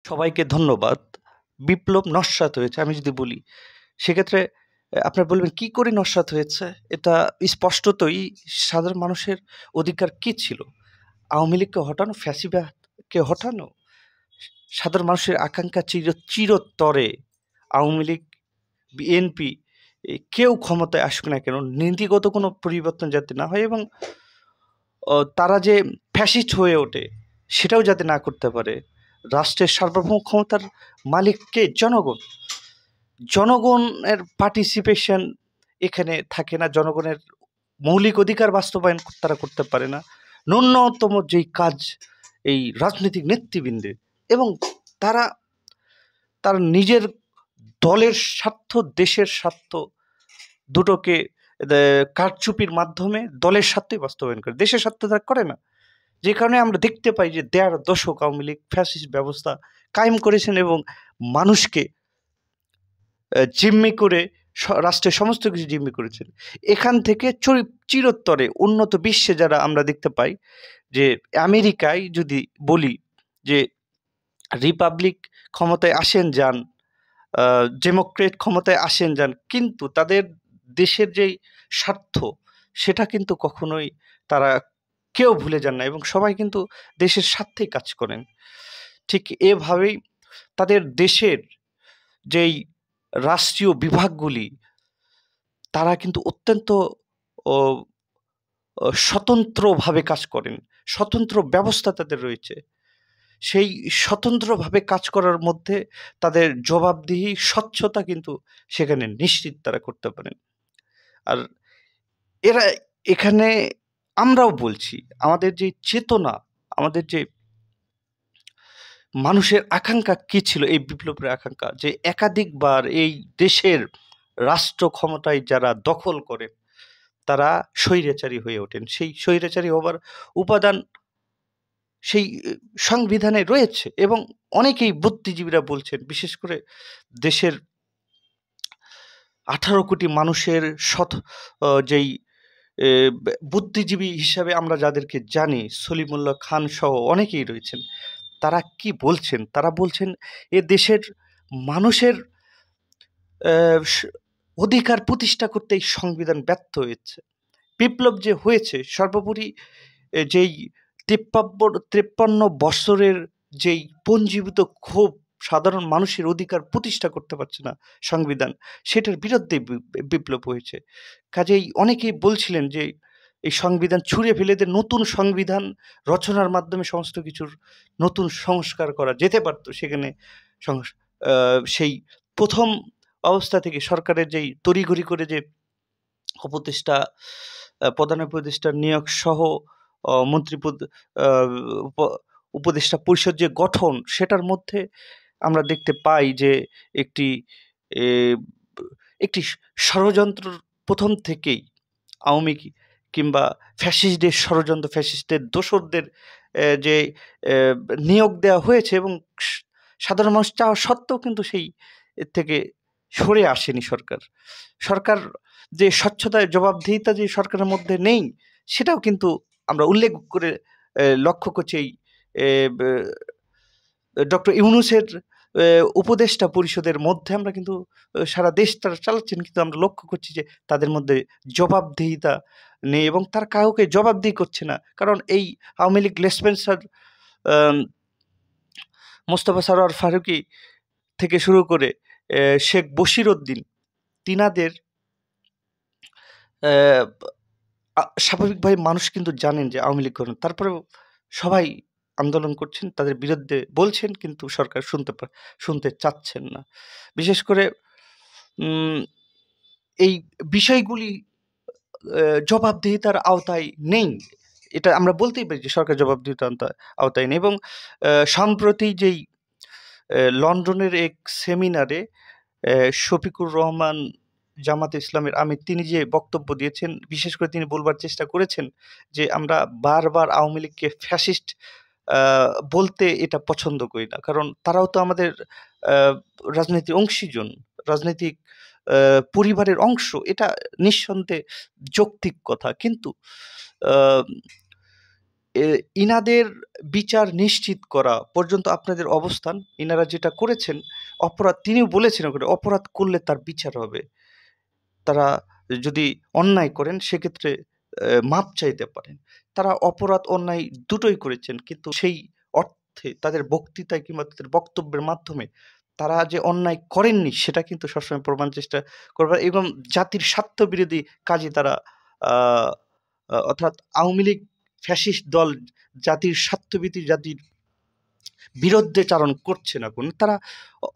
সবাইকে ধন্যবাদ। বিপ্লব নস্যাৎ হয়েছে আমি যদি বলি, সেক্ষেত্রে আপনারা বলবেন কি করে নস্যাৎ হয়েছে? এটা স্পষ্টতই সাধারণ মানুষের অধিকার কি ছিল? আওয়ামী লীগকে হটানো, ফ্যাসিবাদকে হটানো? সাধারণ মানুষের আকাঙ্ক্ষা চিরতরে আওয়ামী লীগ, বিএনপি কেউ ক্ষমতায় আসুক না কেন নীতিগত কোনো পরিবর্তন যাতে না হয় এবং তারা যে ফ্যাসিস্ট হয়ে ওঠে সেটাও যাতে না করতে পারে। রাষ্ট্রের সার্বভৌম ক্ষমতার মালিক কে? জনগণ। জনগণের পার্টিসিপেশন এখানে থাকে না, জনগণের মৌলিক অধিকার বাস্তবায়ন তারা করতে পারে না। ন্যূনতম যেই কাজ এই রাজনৈতিক নেতৃবৃন্দের, এবং তারা তার নিজের দলের স্বার্থ, দেশের স্বার্থ দুটোকে কারচুপির মাধ্যমে দলের স্বার্থই বাস্তবায়ন করে, দেশের স্বার্থ তারা করে না। যে কারণে আমরা দেখতে পাই যে দেড় দশক আওয়ামী লীগ ফ্যাসিস্ট ব্যবস্থা কায়েম করেছেন এবং মানুষকে জিম্মি করে রাষ্ট্রের সমস্ত কিছু জিম্মি করেছেন। এখান থেকে চিরতরে উন্নত বিশ্বে যারা আমরা দেখতে পাই যে আমেরিকায় যদি বলি যে রিপাবলিক ক্ষমতায় আসেন যান, ডেমোক্রেট ক্ষমতায় আসেন যান, কিন্তু তাদের দেশের যেই স্বার্থ সেটা কিন্তু কখনোই তারা কেউ ভুলে যান না এবং সবাই কিন্তু দেশের স্বার্থেই কাজ করেন। ঠিক এভাবেই তাদের দেশের যেই রাষ্ট্রীয় বিভাগগুলি তারা কিন্তু অত্যন্ত স্বতন্ত্রভাবে কাজ করেন, স্বতন্ত্র ব্যবস্থা তাদের রয়েছে। সেই স্বতন্ত্রভাবে কাজ করার মধ্যে তাদের জবাবদিহি, স্বচ্ছতা কিন্তু সেখানে নিশ্চিত তারা করতে পারেন। আর এরা এখানে আমরাও বলছি আমাদের যে চেতনা, আমাদের যে মানুষের আকাঙ্ক্ষা কি ছিল, এই বিপ্লবের আকাঙ্ক্ষা যে একাধিকবার এই দেশের রাষ্ট্র ক্ষমতায় যারা দখল করেন তারা স্বৈরাচারী হয়ে ওঠেন। সেই স্বৈরাচারী হবার উপাদান সেই সংবিধানে রয়েছে এবং অনেকেই বুদ্ধিজীবীরা বলছেন, বিশেষ করে দেশের 18 কোটি মানুষের যেই বুদ্ধিজীবী হিসাবে আমরা যাদেরকে জানি, সলিমুল্লাহ খান সহ অনেকেই রয়েছেন, তারা কি বলছেন? তারা বলছেন এ দেশের মানুষের অধিকার প্রতিষ্ঠা করতে এই সংবিধান ব্যর্থ হয়েছে। বিপ্লব যে হয়েছে সর্বোপরি যেই 53 বছরের যেই পঞ্জীভূত ক্ষোভ, সাধারণ মানুষের অধিকার প্রতিষ্ঠা করতে পারছে না সংবিধান, সেটার বিরুদ্ধে বিপ্লব হয়েছে। কাজেই অনেকেই বলছিলেন যে এই সংবিধান ছুঁড়ে ফেলে দিয়ে নতুন সংবিধান রচনার মাধ্যমে সমস্ত কিছুর নতুন সংস্কার করা যেতে পারত। সেখানে সেই প্রথম অবস্থা থেকে সরকারের যেই তড়িঘড়ি করে যে প্রধান উপদেষ্টা নিয়োগ সহ উপদেষ্টা পরিষদ যে গঠন, সেটার মধ্যে আমরা দেখতে পাই যে একটি একটি ষড়যন্ত্র প্রথম থেকেই আওয়ামী কিংবা ফ্যাসিস্টদের ষড়যন্ত্র, ফ্যাসিস্টদের দোসরদের যে নিয়োগ দেওয়া হয়েছে এবং সাধারণ মানুষ চাওয়া সত্ত্বেও কিন্তু সেই থেকে সরে আসেনি সরকার। সরকার যে স্বচ্ছতায় জবাবদিহিতা যে সরকারের মধ্যে নেই, সেটাও কিন্তু আমরা উল্লেখ করে লক্ষ্য করছি এই ডক্টর ইউনূসের উপদেষ্টা পরিষদের মধ্যে। আমরা কিন্তু সারা দেশ তারা চালাচ্ছেন, কিন্তু আমরা লক্ষ্য করছি যে তাদের মধ্যে জবাবদিহিতা নেই এবং তার কাউকে জবাবদিহি করছে না। কারণ এই আওয়ামী লীগ লেসপেন্সার, মোস্তফা সরোয়ার ফারুকী থেকে শুরু করে শেখ বশির উদ্দিন, তিনাদের স্বাভাবিকভাবে মানুষ কিন্তু জানেন যে আওয়ামী লীগ করেন, তারপরেও সবাই আন্দোলন করছেন, তাদের বিরুদ্ধে বলছেন, কিন্তু সরকার শুনতে চাচ্ছেন না। বিশেষ করে এই বিষয়গুলি জবাবদিহিতার আওতায় নেই, এটা আমরা বলতেই পারি যে সরকার জবাবদিহিতার আওতায় নেই। এবং সম্প্রতি যেই লন্ডনের এক সেমিনারে শফিকুর রহমান, জামাতে ইসলামের আমির, তিনি যে বক্তব্য দিয়েছেন, বিশেষ করে তিনি বলবার চেষ্টা করেছেন যে আমরা বারবার আওয়ামী লীগকে ফ্যাসিস্ট বলতে এটা পছন্দ করি না, কারণ তারাও তো আমাদের রাজনীতির অংশীজন, রাজনৈতিক পরিবারের অংশ। এটা নিঃসন্দেহে যৌক্তিক কথা, কিন্তু এ ইনাদের বিচার নিশ্চিত করা পর্যন্ত আপনাদের অবস্থান। ইনারা যেটা করেছেন অপরাধ, তিনিও বলেছেন ওখানে অপরাধ করলে তার বিচার হবে। তারা যদি অন্যায় করেন সেক্ষেত্রে মাপ চাইতে পারেন। তারা অপরাধ অন্যায় দুটোই করেছেন, কিন্তু সেই অর্থে তাদের বক্তৃতায় কিংবা তাদের বক্তব্যের মাধ্যমে তারা যে অন্যায় করেননি সেটা কিন্তু সবসময় প্রমাণ চেষ্টা করবে, এবং জাতির স্বার্থবিরোধী কাজে তারা আহ, অর্থাৎ আওয়ামী লীগ ফ্যাসিস্ট দল জাতির স্বার্থবিধি, জাতির বিরুদ্ধে চারণ করছে না কোন, তারা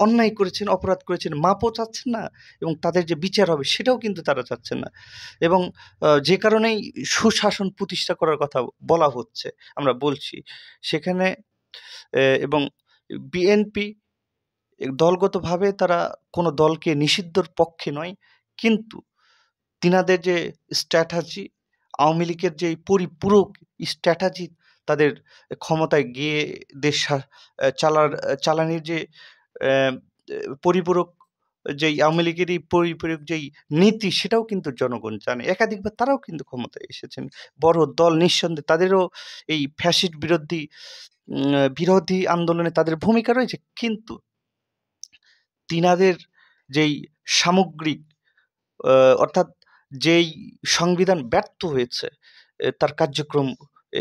অন্যায় করেছেন, অপরাধ করেছেন, মাপও চাচ্ছেন না, এবং তাদের যে বিচার হবে সেটাও কিন্তু তারা চাচ্ছেন না। এবং যে কারণেই সুশাসন প্রতিষ্ঠা করার কথা বলা হচ্ছে, আমরা বলছি সেখানে এবং বিএনপি দলগতভাবে তারা কোনো দলকে নিষিদ্ধর পক্ষে নয়, কিন্তু তিনাদের যে স্ট্র্যাটাজি, আওয়ামী লীগের যে পরিপূরক স্ট্র্যাটাজি, তাদের ক্ষমতায় গিয়ে দেশ চালানির যে আহ, পরিপূরক, যেই আওয়ামী লীগেরই পরিপূরক যেই নীতি, সেটাও কিন্তু জনগণ জানে। একাধিকবার তারাও কিন্তু ক্ষমতায় এসেছেন, বড় দল নিঃসন্দেহে তাদেরও এই ফ্যাসিস্ট বিরোধী আন্দোলনে তাদের ভূমিকা রয়েছে, কিন্তু তিনাদের যেই সামগ্রিক অর্থাৎ যেই সংবিধান ব্যর্থ হয়েছে তার কার্যক্রম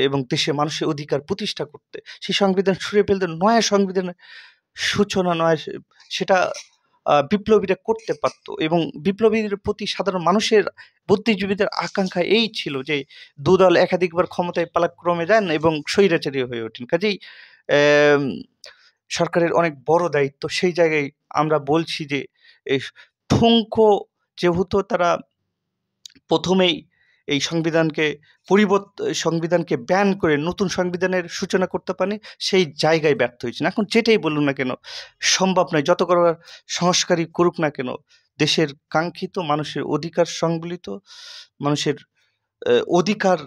এবং দেশে মানুষের অধিকার প্রতিষ্ঠা করতে, সেই সংবিধান ছুঁড়ে ফেলতে নয়া সংবিধানের সূচনা নয়, সেটা বিপ্লবীরা করতে পারত। এবং বিপ্লবীদের প্রতি সাধারণ মানুষের, বুদ্ধিজীবীদের আকাঙ্ক্ষা এই ছিল যে দুদল একাধিকবার ক্ষমতায় পালাক্রমে যান এবং স্বৈরাচারী হয়ে ওঠেন। কাজেই আম, সরকারের অনেক বড় দায়িত্ব। সেই জায়গায় আমরা বলছি যে এই ঠুনকো, যেহেতু তারা প্রথমেই এই সংবিধানকে ব্যান করে নতুন সংবিধানের সূচনা করতে পারেনি, সেই জায়গায় ব্যর্থ হয়েছেন। এখন যেটাই বলুন না কেন সম্ভব নয়, যত করার সংস্কারই করুক না কেন, দেশের কাঙ্ক্ষিত মানুষের অধিকার সংবলিত, মানুষের অধিকার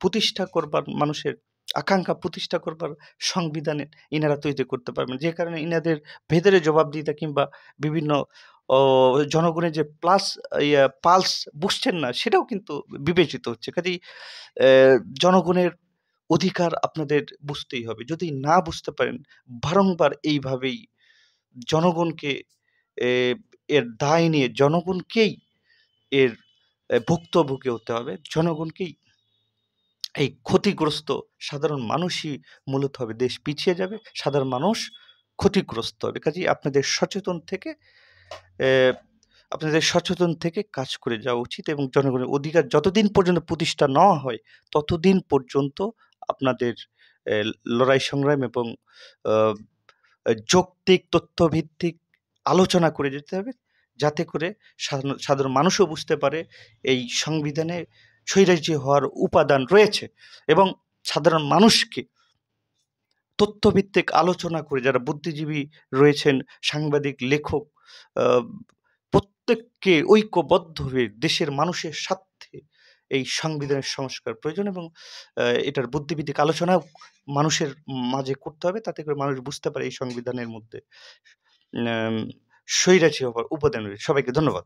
প্রতিষ্ঠা করবার, মানুষের আকাঙ্ক্ষা প্রতিষ্ঠা করবার সংবিধানে ইনারা তৈরি করতে পারবেন। যে কারণে ইনাদের ভেতরে জবাবদিহিতা কিংবা বিভিন্ন জনগণের যে পালস বুঝছেন না, সেটাও কিন্তু বিবেচিত হচ্ছে। কাজেই জনগণের অধিকার আপনাদের বুঝতেই হবে। যদি না বুঝতে পারেন, বারংবার এইভাবেই জনগণকে এর দায় নিয়ে জনগণকেই এর ভুক্তভোগী হতে হবে। জনগণকেই এই ক্ষতিগ্রস্ত, সাধারণ মানুষই মূলত হবে, দেশ পিছিয়ে যাবে, সাধারণ মানুষ ক্ষতিগ্রস্ত হবে। কাজেই আপনাদের সচেতন থেকে কাজ করে যাওয়া উচিত, এবং জনগণের অধিকার যতদিন পর্যন্ত প্রতিষ্ঠা না হয় ততদিন পর্যন্ত আপনাদের লড়াই সংগ্রাম এবং আহ, যৌক্তিক তথ্যভিত্তিক আলোচনা করে যেতে হবে, যাতে করে সাধারণ মানুষও বুঝতে পারে এই সংবিধানে স্বৈরাচারী হওয়ার উপাদান রয়েছে, এবং সাধারণ মানুষকে তথ্যভিত্তিক আলোচনা করে, যারা বুদ্ধিজীবী রয়েছেন, সাংবাদিক, লেখক, আহ, প্রত্যেককে ঐক্যবদ্ধ হয়ে দেশের মানুষের স্বার্থে এই সংবিধানের সংস্কার প্রয়োজন, এবং এটার বুদ্ধিভিত্তিক আলোচনাও মানুষের মাঝে করতে হবে, তাতে করে মানুষ বুঝতে পারে এই সংবিধানের মধ্যে স্বৈরাচারী হওয়ার উপাদান রয়েছে। সবাইকে ধন্যবাদ।